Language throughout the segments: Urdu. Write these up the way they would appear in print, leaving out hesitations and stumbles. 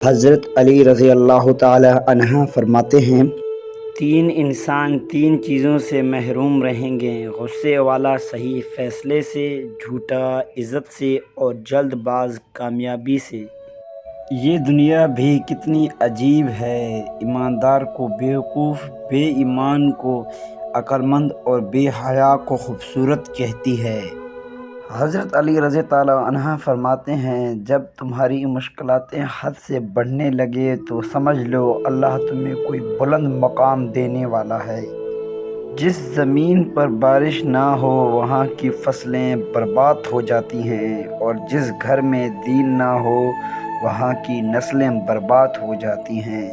حضرت علی رضی اللہ تعالی عنہ فرماتے ہیں، تین انسان تین چیزوں سے محروم رہیں گے: غصے والا صحیح فیصلے سے، جھوٹا عزت سے، اور جلد باز کامیابی سے۔ یہ دنیا بھی کتنی عجیب ہے، ایماندار کو بیوقوف، بے ایمان کو عقل مند اور بے حیا کو خوبصورت کہتی ہے۔ حضرت علی رضی اللہ عنہ فرماتے ہیں، جب تمہاری مشکلاتیں حد سے بڑھنے لگے تو سمجھ لو اللہ تمہیں کوئی بلند مقام دینے والا ہے۔ جس زمین پر بارش نہ ہو وہاں کی فصلیں برباد ہو جاتی ہیں، اور جس گھر میں دین نہ ہو وہاں کی نسلیں برباد ہو جاتی ہیں۔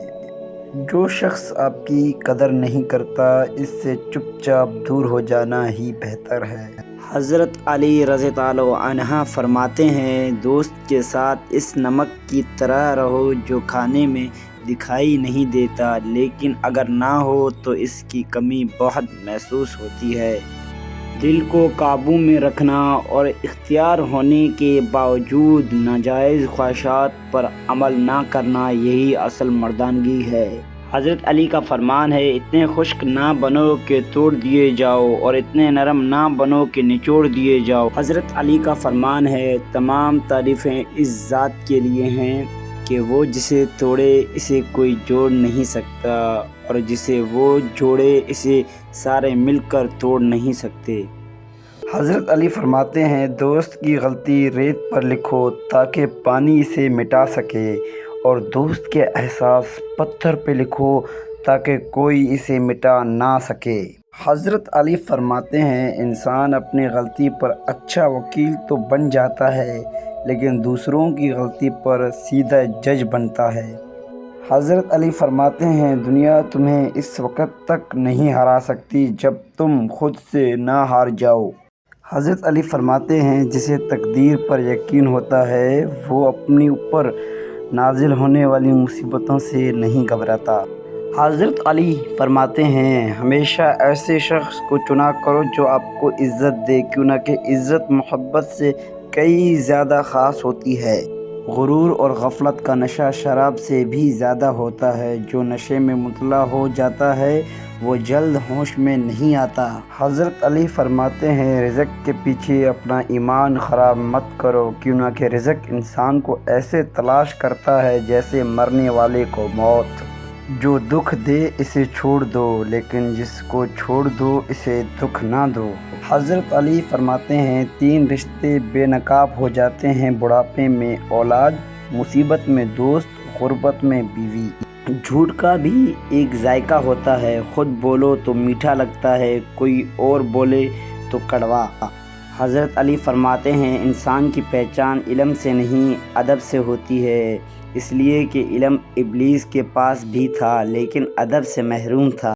جو شخص آپ کی قدر نہیں کرتا، اس سے چپ چاپ دور ہو جانا ہی بہتر ہے۔ حضرت علی رضی اللہ عنہ فرماتے ہیں، دوست کے ساتھ اس نمک کی طرح رہو جو کھانے میں دکھائی نہیں دیتا، لیکن اگر نہ ہو تو اس کی کمی بہت محسوس ہوتی ہے۔ دل کو قابو میں رکھنا اور اختیار ہونے کے باوجود ناجائز خواہشات پر عمل نہ کرنا، یہی اصل مردانگی ہے۔ حضرت علی کا فرمان ہے، اتنے خشک نہ بنو کہ توڑ دیے جاؤ، اور اتنے نرم نہ بنو کہ نچوڑ دیے جاؤ۔ حضرت علی کا فرمان ہے، تمام تعریفیں اس ذات کے لیے ہیں کہ وہ جسے توڑے اسے کوئی جوڑ نہیں سکتا، اور جسے وہ جوڑے اسے سارے مل کر توڑ نہیں سکتے۔ حضرت علی فرماتے ہیں، دوست کی غلطی ریت پر لکھو تاکہ پانی اسے مٹا سکے، اور دوست کے احساس پتھر پہ لکھو تاکہ کوئی اسے مٹا نہ سکے۔ حضرت علی فرماتے ہیں، انسان اپنی غلطی پر اچھا وکیل تو بن جاتا ہے، لیکن دوسروں کی غلطی پر سیدھا جج بنتا ہے۔ حضرت علی فرماتے ہیں، دنیا تمہیں اس وقت تک نہیں ہرا سکتی جب تم خود سے نہ ہار جاؤ۔ حضرت علی فرماتے ہیں، جسے تقدیر پر یقین ہوتا ہے وہ اپنی اوپر نازل ہونے والی مصیبتوں سے نہیں گھبراتا۔ حضرت علی فرماتے ہیں، ہمیشہ ایسے شخص کو چنا کرو جو آپ کو عزت دے، کیونکہ عزت محبت سے کئی زیادہ خاص ہوتی ہے۔ غرور اور غفلت کا نشہ شراب سے بھی زیادہ ہوتا ہے، جو نشے میں مبتلا ہو جاتا ہے وہ جلد ہوش میں نہیں آتا۔ حضرت علی فرماتے ہیں، رزق کے پیچھے اپنا ایمان خراب مت کرو، کیونکہ رزق انسان کو ایسے تلاش کرتا ہے جیسے مرنے والے کو موت۔ جو دکھ دے اسے چھوڑ دو، لیکن جس کو چھوڑ دو اسے دکھ نہ دو۔ حضرت علی فرماتے ہیں، تین رشتے بے نقاب ہو جاتے ہیں: بڑھاپے میں اولاد، مصیبت میں دوست، غربت میں بیوی۔ جھوٹ کا بھی ایک ذائقہ ہوتا ہے، خود بولو تو میٹھا لگتا ہے، کوئی اور بولے تو کڑوا۔ حضرت علی فرماتے ہیں، انسان کی پہچان علم سے نہیں ادب سے ہوتی ہے، اس لیے کہ علم ابلیس کے پاس بھی تھا لیکن ادب سے محروم تھا۔